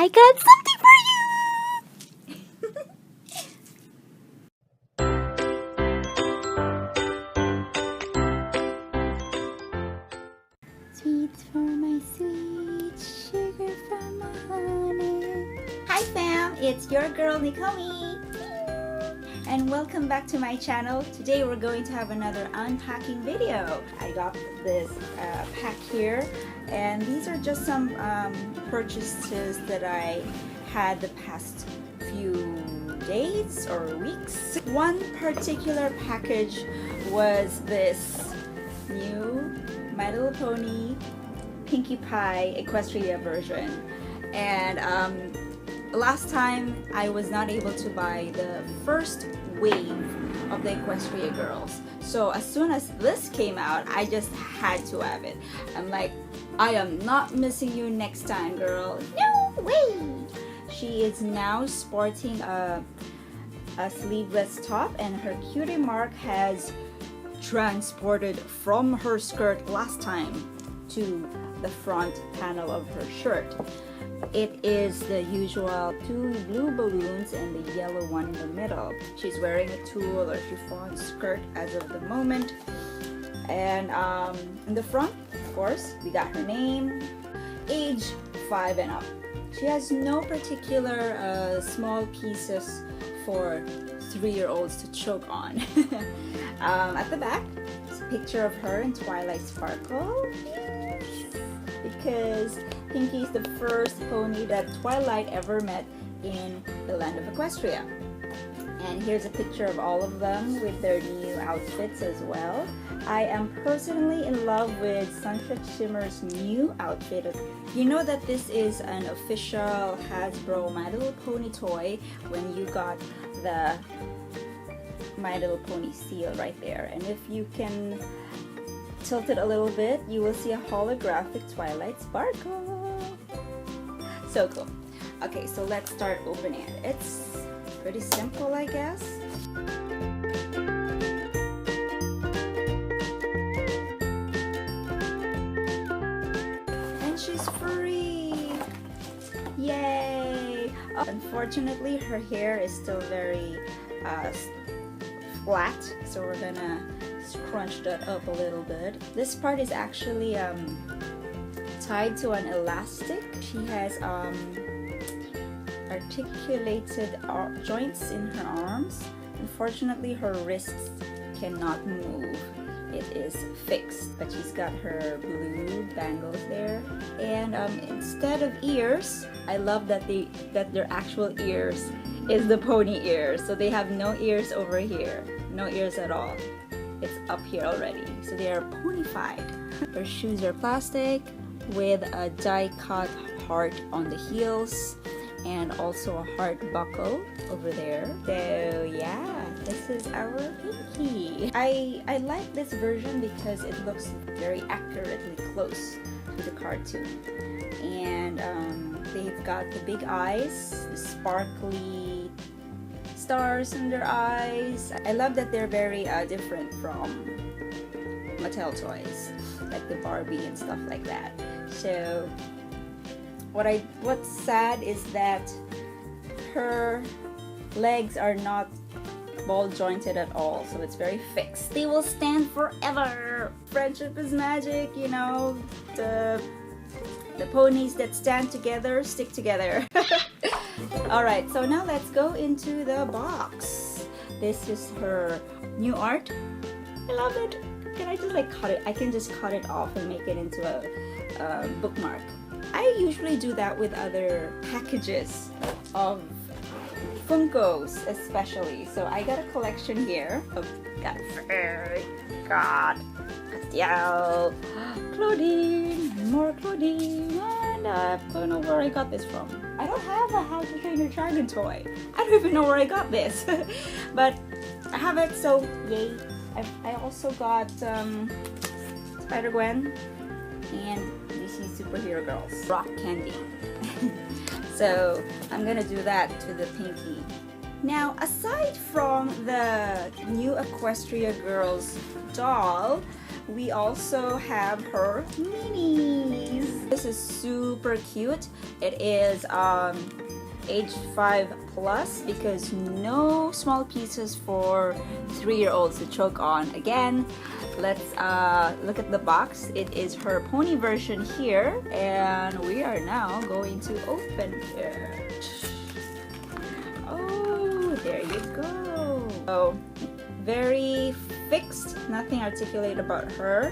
I got something for you! Sweets for my sweet, sugar for my honey. Hi fam, it's your girl Nikomi. And welcome back to my channel. Today we're going to have another unpacking video. I got this pack here, and these are just some purchases that I had the past few days or weeks. One particular package was this new My Little Pony Pinkie Pie Equestria version, and last time I was not able to buy the first wave of the Equestria girls, so as soon as this came out I just had to have it. I'm like, I am not missing you next time, girl. No way! She is now sporting a sleeveless top, and her cutie mark has transported from her skirt last time to the front panel of her shirt. It is the usual 2 blue balloons and the yellow one in the middle. She's wearing a tulle or chiffon skirt as of the moment. And in the front, of course, we got her name, age 5 and up. She has no particular small pieces for 3-year-olds to choke on. At the back, it's a picture of her in Twilight Sparkle, because Pinkie is the first pony that Twilight ever met in the land of Equestria. And here's a picture of all of them with their new outfits as well. I am personally in love with Sunset Shimmer's new outfit. You know that this is an official Hasbro My Little Pony toy when you got the My Little Pony seal right there. And if you can tilt it a little bit, you will see a holographic Twilight Sparkle. So cool. Okay, so let's start opening it. It's pretty simple, I guess. And she's free! Yay! Unfortunately, her hair is still very flat, so we're gonna scrunch that up a little bit. This part is actually tied to an elastic. She has articulated joints in her arms. Unfortunately, her wrists cannot move. It is fixed, but she's got her blue bangles there. And instead of ears, I love that their actual ears is the pony ears. So they have no ears over here, no ears at all. It's up here already, so they are ponyfied. Her shoes are plastic with a die-cut heart on the heels, and also a heart buckle over there. So yeah, this is our Pinkie. I like this version because it looks very accurately close to the cartoon. And they've got the big eyes, the sparkly stars in their eyes. I love that they're very different from Mattel toys, like the Barbie and stuff like that. So what's sad is that her legs are not ball jointed at all, so it's very fixed. They will stand forever. Friendship is magic, you know. The ponies that stand together stick together. Alright, so now let's go into the box. This is her new art. I love it. Can I just like cut it? I can just cut it off and make it into a bookmark. I usually do that with other packages of Funkos especially. So I got a collection here of Carefree, Castiel, Claudine, more Claudine, and I don't know where I got this from. I don't have a How to Train Your Dragon toy. I don't even know where I got this. But I have it, so yay. I also got Spider-Gwen and DC Superhero Girls Rock Candy. So I'm gonna do that to the Pinkie. Now, aside from the new Equestria Girls doll, we also have her minis. This is super cute. It is age 5 plus because no small pieces for 3-year-olds to choke on. Again, let's look at the box. It is her pony version here, and we are now going to open it. Oh, there you go. So, very fixed, nothing articulate about her.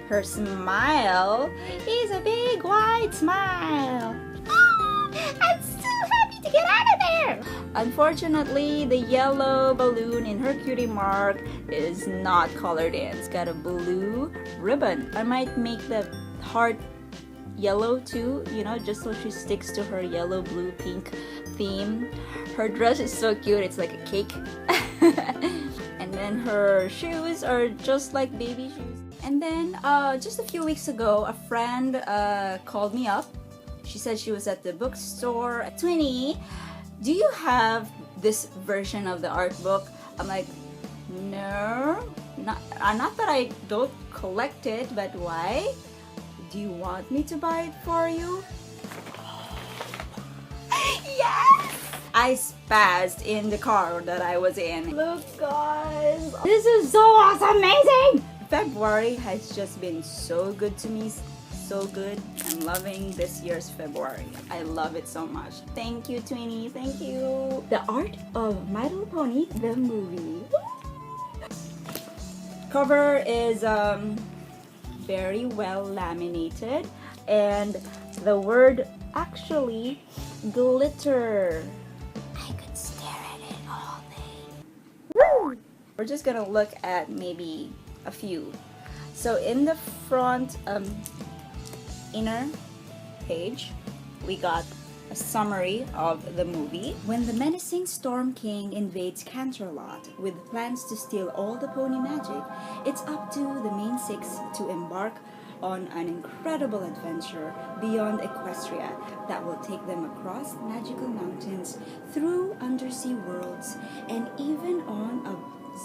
Her smile is a big wide smile. Oh, I'm so happy to get out of there! Unfortunately, the yellow balloon in her cutie mark is not colored in. It's got a blue ribbon. I might make the heart yellow too, you know, just so she sticks to her yellow, blue, pink theme. Her dress is so cute, it's like a cake. And then her shoes are just like baby shoes. And then just a few weeks ago, a friend called me up. She said she was at the bookstore. Twinnie, do you have this version of the art book? I'm like, no, not that I don't collect it, but why? Do you want me to buy it for you? Yes! I spazzed in the car that I was in. Look guys, this is so awesomazing! February has just been so good to me, so good. I'm loving this year's February. I love it so much. Thank you, Twinnie, thank you. The Art of My Little Pony, the movie. Cover is very well laminated, and the word actually glitter. I could stare at it all day. Woo! We're just gonna look at maybe a few. So in the front inner page, we got a summary of the movie. When the menacing Storm King invades Canterlot with plans to steal all the pony magic, it's up to the main six to embark on an incredible adventure beyond Equestria that will take them across magical mountains, through undersea worlds, and even on a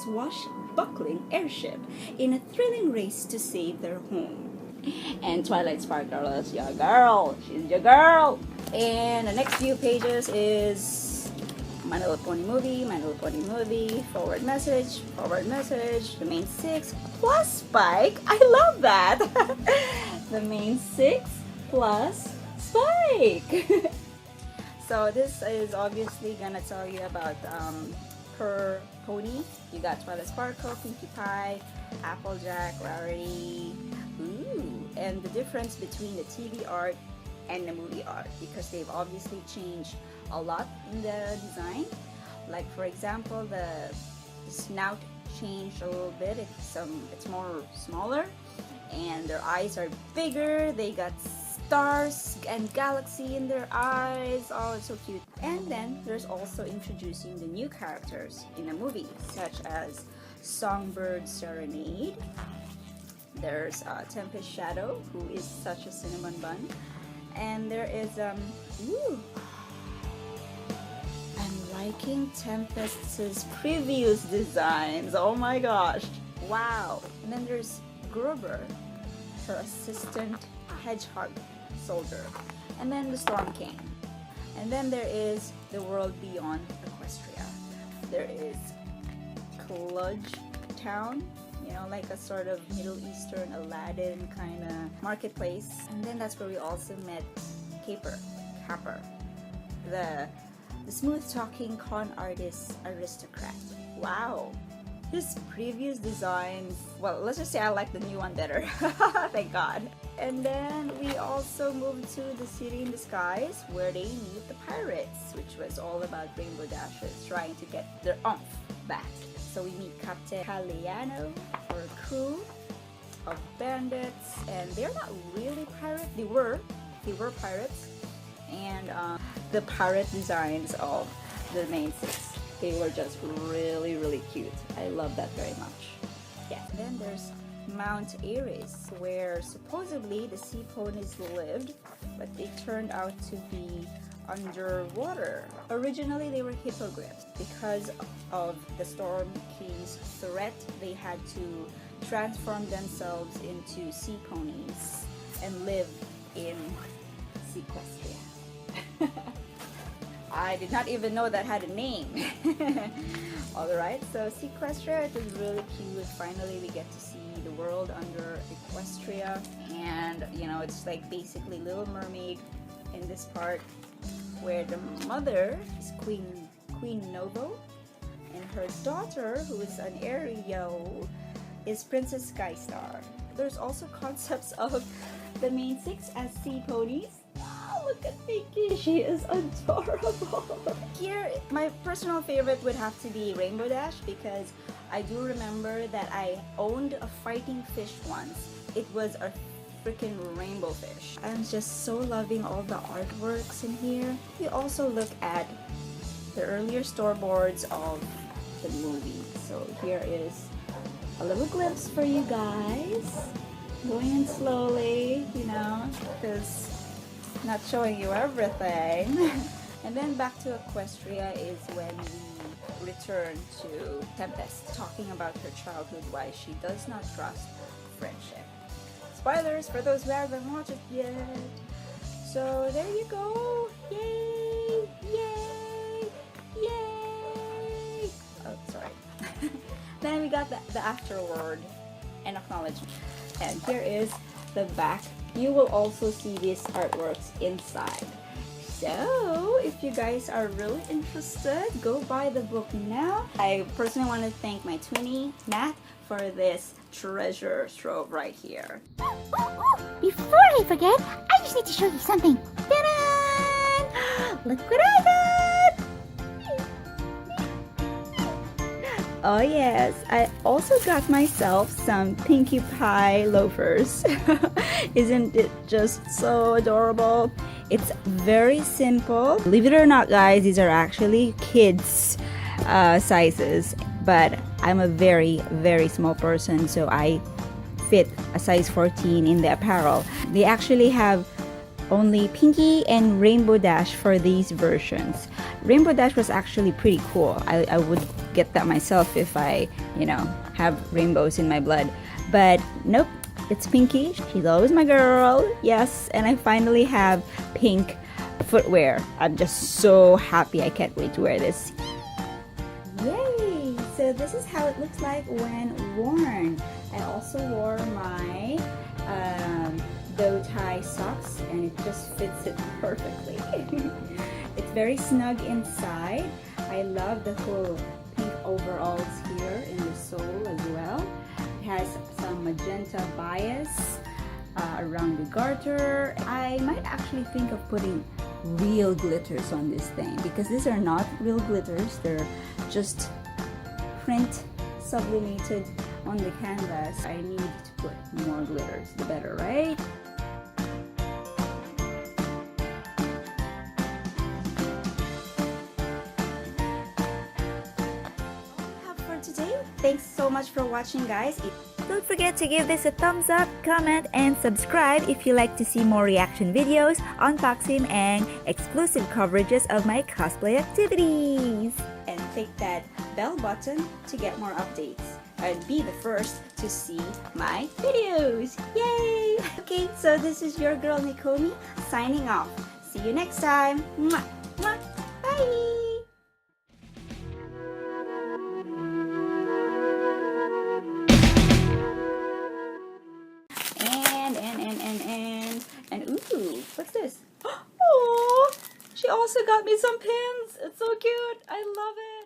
swashbuckling airship in a thrilling race to save their home. And Twilight Sparkle is your girl. She's your girl. And the next few pages is My Little Pony movie, My Little Pony movie, forward message, the main six plus Spike. I love that. The main six plus Spike. So this is obviously gonna tell you about per pony. You got Twilight Sparkle, Pinkie Pie, Applejack, Rarity. Ooh, and the difference between the TV art and the movie art, because they've obviously changed a lot in the design. Like for example, the snout changed a little bit. It's more smaller, and their eyes are bigger. They got stars and galaxy in their eyes. Oh, it's so cute. And then there's also introducing the new characters in the movie, such as Songbird Serenade. There's Tempest Shadow, who is such a cinnamon bun. And there is, ooh, I'm liking Tempest's previous designs. Oh my gosh. Wow. And then there's Gruber, her assistant hedgehog soldier. And then the Storm King. And then there is the world beyond Equestria. There is Kludge Town, you know, like a sort of Middle Eastern Aladdin kind of marketplace. And then that's where we also met Capper, the smooth-talking con artist aristocrat. Wow. His previous designs, well, let's just say I like the new one better. Thank God. And then we also moved to the City in the Skies, where they meet the pirates, which was all about Rainbow Dashers trying to get their oomph back. So we meet Captain Caliano, or a crew of bandits, and they're not really pirates. They were pirates, and the pirate designs of the main six, they were just really, really cute. I love that very much. Yeah. Then there's Mount Ares, where supposedly the sea ponies lived, but they turned out to be underwater. Originally they were hippogriffs. Because of the Storm King's threat, they had to transform themselves into sea ponies and live in Equestria. I did not even know that had a name. Alright, so Equestria, it is really cute. Finally, we get to see the world under Equestria. And, you know, it's like basically Little Mermaid in this part, where the mother is Queen Novo, and her daughter, who is an Ariel, is Princess Skystar. There's also concepts of the main six as sea ponies. Oh, look at Pinkie, she is adorable. Here, my personal favorite would have to be Rainbow Dash, because I do remember that I owned a fighting fish once. It was a freaking rainbow fish. I'm just so loving all the artworks in here. We also look at the earlier storyboards of the movie. So here is a little glimpse for you guys. Going in slowly, you know, because not showing you everything. And then back to Equestria is when we return to Tempest, talking about her childhood, why she does not trust friendship. Spoilers for those who haven't watched it yet. So there you go. Yay! Yay! Yay! Oh, sorry. Then we got the afterword and acknowledgement. And here is the back. You will also see these artworks inside. So if you guys are really interested, go buy the book now. I personally want to thank my Toonie, Nat, for this treasure trove right here. Before I forget, I just need to show you something. Ta-da! Look what I got! Oh yes, I also got myself some Pinkie Pie loafers. Isn't it just so adorable? It's very simple. Believe it or not, guys, these are actually kids sizes, but I'm a very, very small person, so I fit a size 14 in the apparel. They actually have only Pinkie and Rainbow Dash for these versions. Rainbow Dash was actually pretty cool. I would get that myself if I, you know, have rainbows in my blood. But nope, it's Pinkie. She's always my girl. Yes, and I finally have pink footwear. I'm just so happy. I can't wait to wear this. Yay! So this is how it looks like when worn. I also wore my bow tie socks, and it just fits it perfectly. It's very snug inside. I love the whole pink overalls here in the sole as well. It has some magenta bias around the garter. I might actually think of putting real glitters on this thing, because these are not real glitters. They're just print sublimated on the canvas. I need to put more glitters, the better, right? Thanks so much for watching, guys. Don't forget to give this a thumbs up, comment, and subscribe if you like to see more reaction videos, unboxing, and exclusive coverages of my cosplay activities. And click that bell button to get more updates and be the first to see my videos. Yay! Okay, so this is your girl Nikomi signing off. See you next time. Mwah, mwah, bye! And ooh, what's this? Oh, she also got me some pins. It's so cute. I love it.